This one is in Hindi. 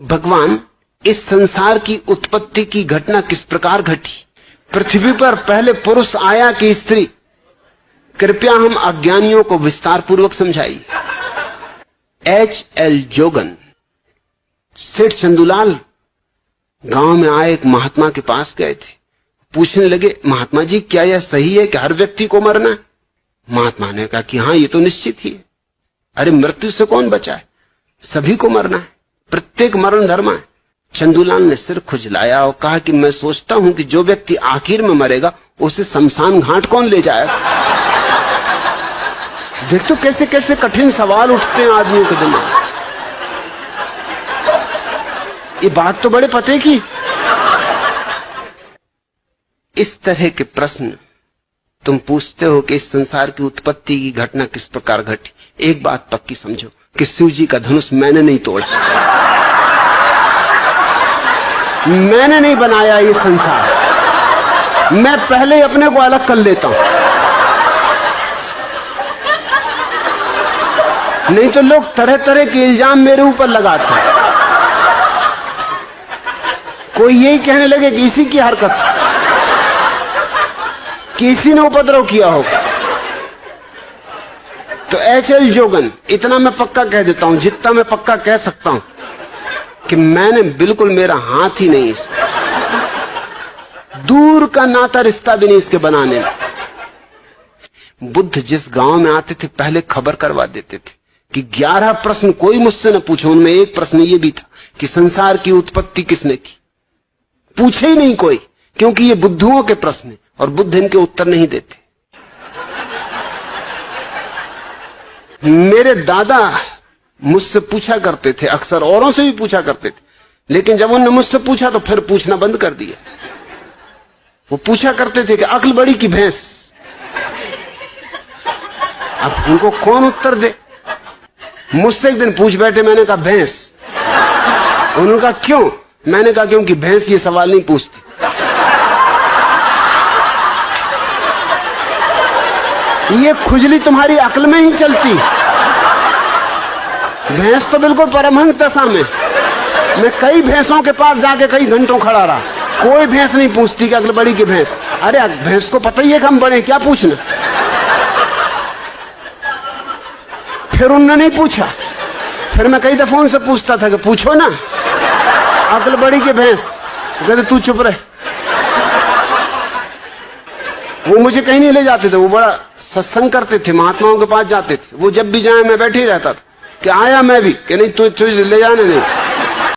भगवान, इस संसार की उत्पत्ति की घटना किस प्रकार घटी? पृथ्वी पर पहले पुरुष आया कि स्त्री? कृपया हम अज्ञानियों को विस्तार पूर्वक समझाइए। H.L. जोगन, सेठ चंदूलाल गांव में आए एक महात्मा के पास गए थे। पूछने लगे, महात्मा जी क्या यह सही है कि हर व्यक्ति को मरना है? महात्मा ने कहा कि हां, ये तो निश्चित ही है। अरे मृत्यु से कौन बचा है? सभी को मरना है, प्रत्येक मरण धर्म है। चंदूलाल ने सिर खुजलाया और कहा कि मैं सोचता हूं कि जो व्यक्ति आखिर में मरेगा उसे शमशान घाट कौन ले जाएगा? देख तो कैसे कैसे कठिन सवाल उठते हैं आदमियों के दिमाग। ये बात तो बड़े पते की। इस तरह के प्रश्न तुम पूछते हो कि इस संसार की उत्पत्ति की घटना किस प्रकार घटी। एक बात पक्की समझो कि शिव जी का धनुष मैंने नहीं तोड़ा, मैंने नहीं बनाया ये संसार। मैं पहले अपने को अलग कर लेता हूं, नहीं तो लोग तरह तरह के इल्जाम मेरे ऊपर लगाते हैं। कोई यही कहने लगे कि इसी की हरकत, कि इसी ने उपद्रव किया होगा। तो H.L. जोगन, इतना मैं पक्का कह देता हूं, जितना मैं पक्का कह सकता हूं कि मैंने बिल्कुल, मेरा हाथ ही नहीं इसमें, दूर का नाता रिश्ता भी नहीं इसके बनाने में। बुद्ध जिस गांव में आते थे पहले खबर करवा देते थे कि 11 प्रश्न कोई मुझसे न पूछो। उनमें एक प्रश्न ये भी था कि संसार की उत्पत्ति किसने की? पूछे ही नहीं कोई, क्योंकि ये बुद्धुओं के प्रश्न हैं और बुद्ध इनके उत्तर नहीं देते। मेरे दादा मुझसे पूछा करते थे, अक्सर औरों से भी पूछा करते थे, लेकिन जब उन्होंने मुझसे पूछा तो फिर पूछना बंद कर दिया। वो पूछा करते थे कि अक्ल बड़ी की भैंस। अब उनको कौन उत्तर दे? मुझसे एक दिन पूछ बैठे, मैंने कहा भैंस। उन्होंने कहा क्यों? मैंने कहा क्योंकि भैंस ये सवाल नहीं पूछती। ये खुजली तुम्हारी अक्ल में ही चलती। भैंस तो बिल्कुल परमहंस दशा में। मैं कई भैंसों के पास जाके कई घंटों खड़ा रहा, कोई भैंस नहीं पूछती कि अक्ल बड़ी की भैंस। अरे भैंस को पता ही है कि हम बड़े, क्या पूछना? फिर उन्होंने नहीं पूछा। फिर मैं कई दफा उनसे पूछता था कि पूछो ना, अक्ल बड़ी की भैंस। कहते तू चुप रहे। वो मुझे कहीं नहीं ले जाते थे, वो बड़ा सत्संग करते थे, महात्माओं के पास जाते थे। वो जब भी जाए मैं बैठे ही रहता था कि आया मैं भी, कि नहीं तू ले जाने नहीं।